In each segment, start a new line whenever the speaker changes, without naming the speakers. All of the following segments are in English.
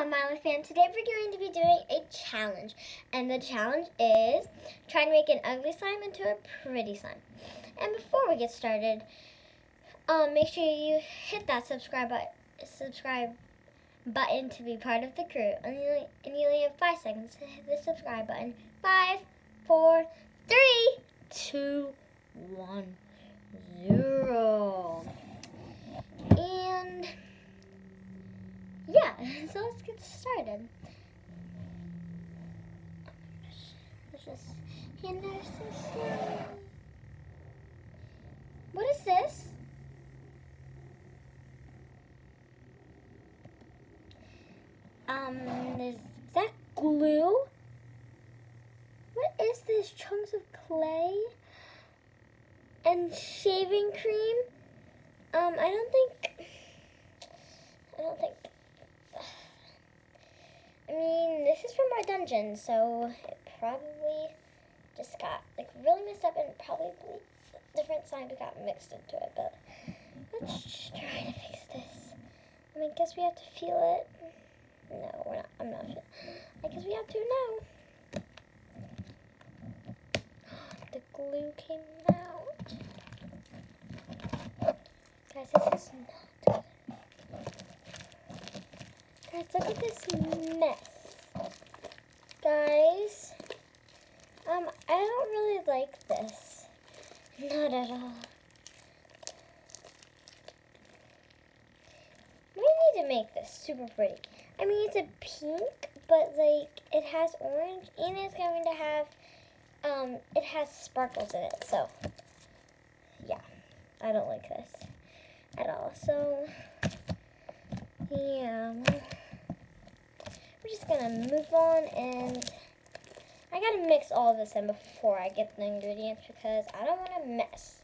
Miley fan. Today we're going to be doing a challenge, and the challenge is trying to make an ugly slime into a pretty slime. And before we get started, make sure you hit that subscribe button to be part of the crew. And you only have 5 seconds to hit the subscribe button. 5, 4, 3, 2, 1, 0. And yeah, so let's get started. Let's just hand our slime. What is this? Is that glue? What is this? Chunks of clay and shaving cream? I don't think. I mean, this is from our dungeon, so it probably just got like really messed up, and probably different slimes got mixed into it. But let's just try to fix this. I mean, I guess we have to feel it. No, we're not. I'm not feeling. I guess we have to now. The glue came out. Guys, this is not good. Guys, look at this mess. Guys, I don't really like this. Not at all. We need to make this super pretty. I mean, it's a pink, but like it has orange, and it's going to have it has sparkles in it. So yeah, I don't like this at all. So yeah, we're just gonna move on, and I gotta mix all of this in before I get the ingredients because I don't want to mess.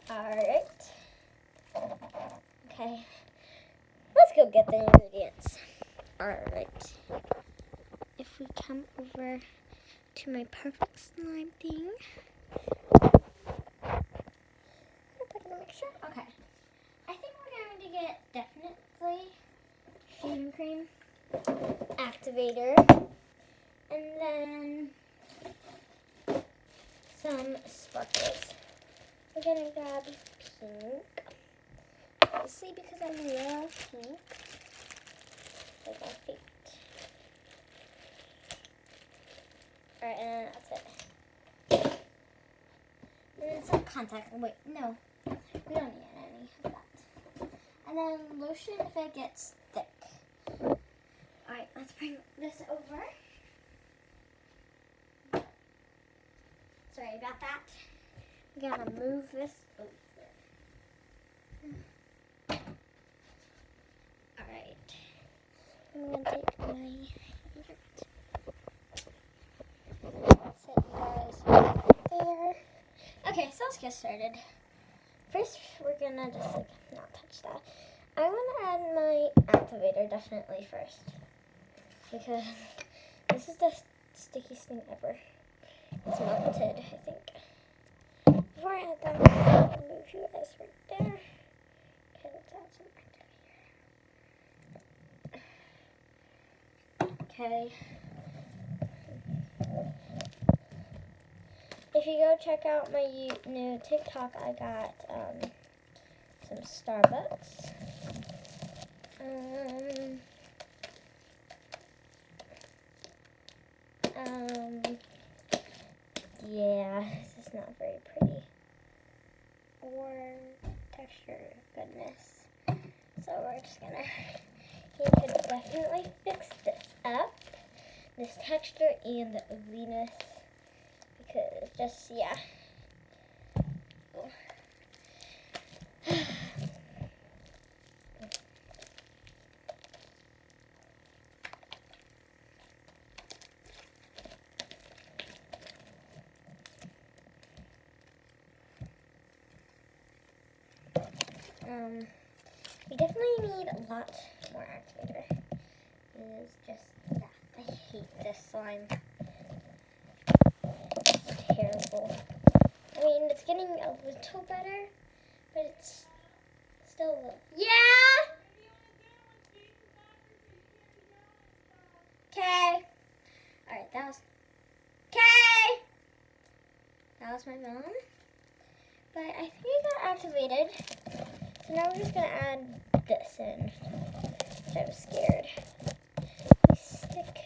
All right. Okay. Let's go get the ingredients. Alright. If we come over to my perfect slime thing. Put in the mixture. Okay. I think we're going to get definitely shaving cream, activator, and then some sparkles. We're going to grab pink. Obviously, because I love pink. Like my feet. Alright, and then that's it. And then some contact. Wait, no. We don't need any of that. And then lotion if it gets thick. Alright, let's bring this over. Sorry about that. We gotta move this over. Alright. I'm going to take my set you guys there. Okay, so let's get started. First, we're going to just like not touch that. I want to add my activator definitely first. Because this is the stickiest thing ever. It's melted, I think. Before I add that, I'm going to move you guys right there. Okay, let's add some activator. Okay. If you go check out my new TikTok, I got some Starbucks. Yeah, this is not very pretty. Or texture, goodness. So we're just gonna, you could definitely fix this up. This texture and the ugliness. Because just, yeah. We definitely need a lot more activator. It is just, yeah, I hate this slime. It's terrible. I mean, it's getting a little better, but it's still a little. Yeah! was my mom. But I think it got activated. So now we're just going to add this in. Which I was scared. Stick.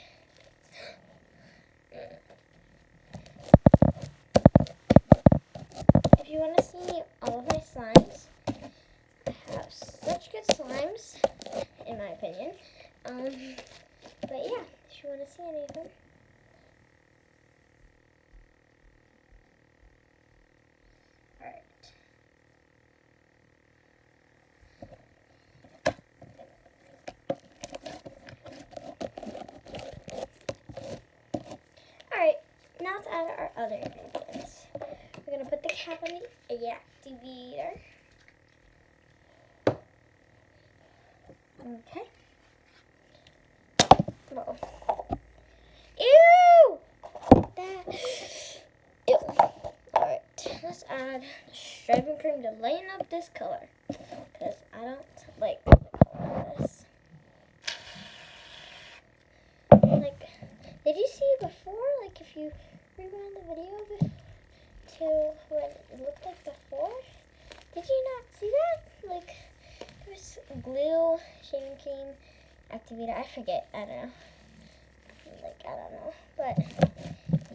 If you want to see all of my slimes, I have such good slimes, in my opinion. But yeah, if you want to see any of them. Alright. Alright, now let's add our other ingredients. We're going to put the cap on the activator. Okay. Whoa. Ew! Ew. Alright, let's add striping cream to lighten up this color. Because I don't like the color of this. Like, did you see before? Like, if you rewind the video to what it looked like before, did you not see that? Like, there was glue, shaving cream, activator. I forget. I don't know. Like, I don't know. But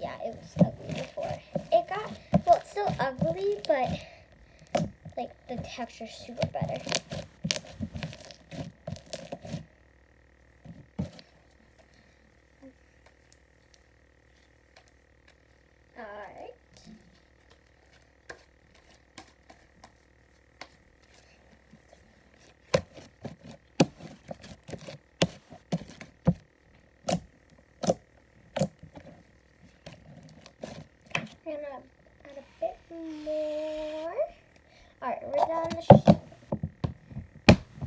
yeah, it was ugly before. It got, well, it's still ugly, but like the texture's super better. Alright. We're gonna add a bit more. Alright, we're done.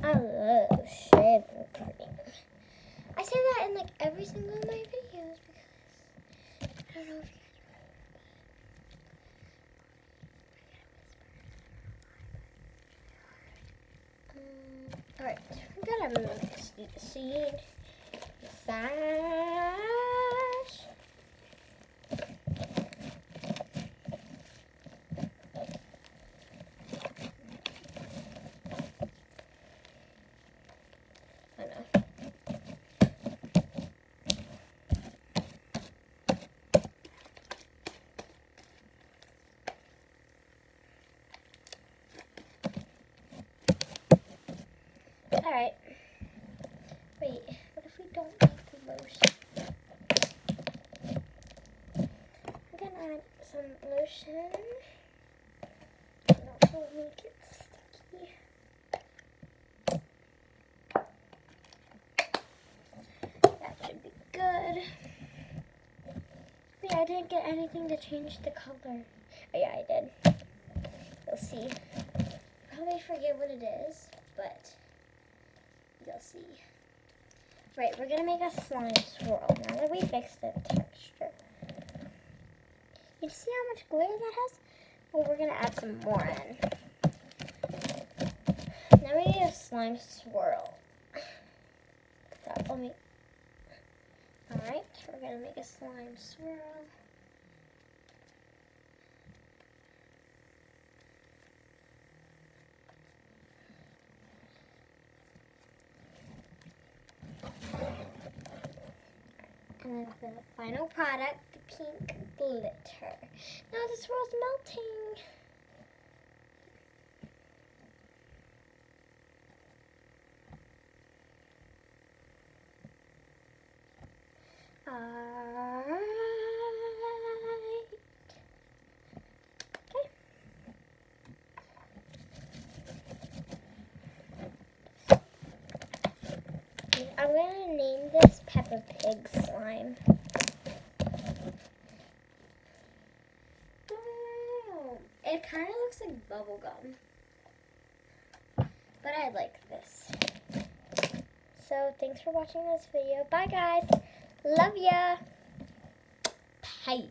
I love shaving cream. I say that in like every single one of my videos because I don't know if you guys. Alright, we're gonna mix the seed. Massage. Alright. Wait, what if we don't make the lotion? I'm gonna add some lotion. Not to make it sticky. That should be good. Wait, I didn't get anything to change the color. Oh yeah, I did. You'll see. Probably forget what it is, but you'll see. Right, we're gonna make a slime swirl now that we fixed the texture. You see how much glitter that has? Well, we're gonna add some more in. Now we need a slime swirl. Alright, we're gonna make a slime swirl. And then the final product, the pink glitter. Now the swirl's melting. Alright. Okay. I'm going to name this Peppa Pig slime. Oh, it kind of looks like bubble gum. But I like this. So thanks for watching this video. Bye guys. Love ya. Bye.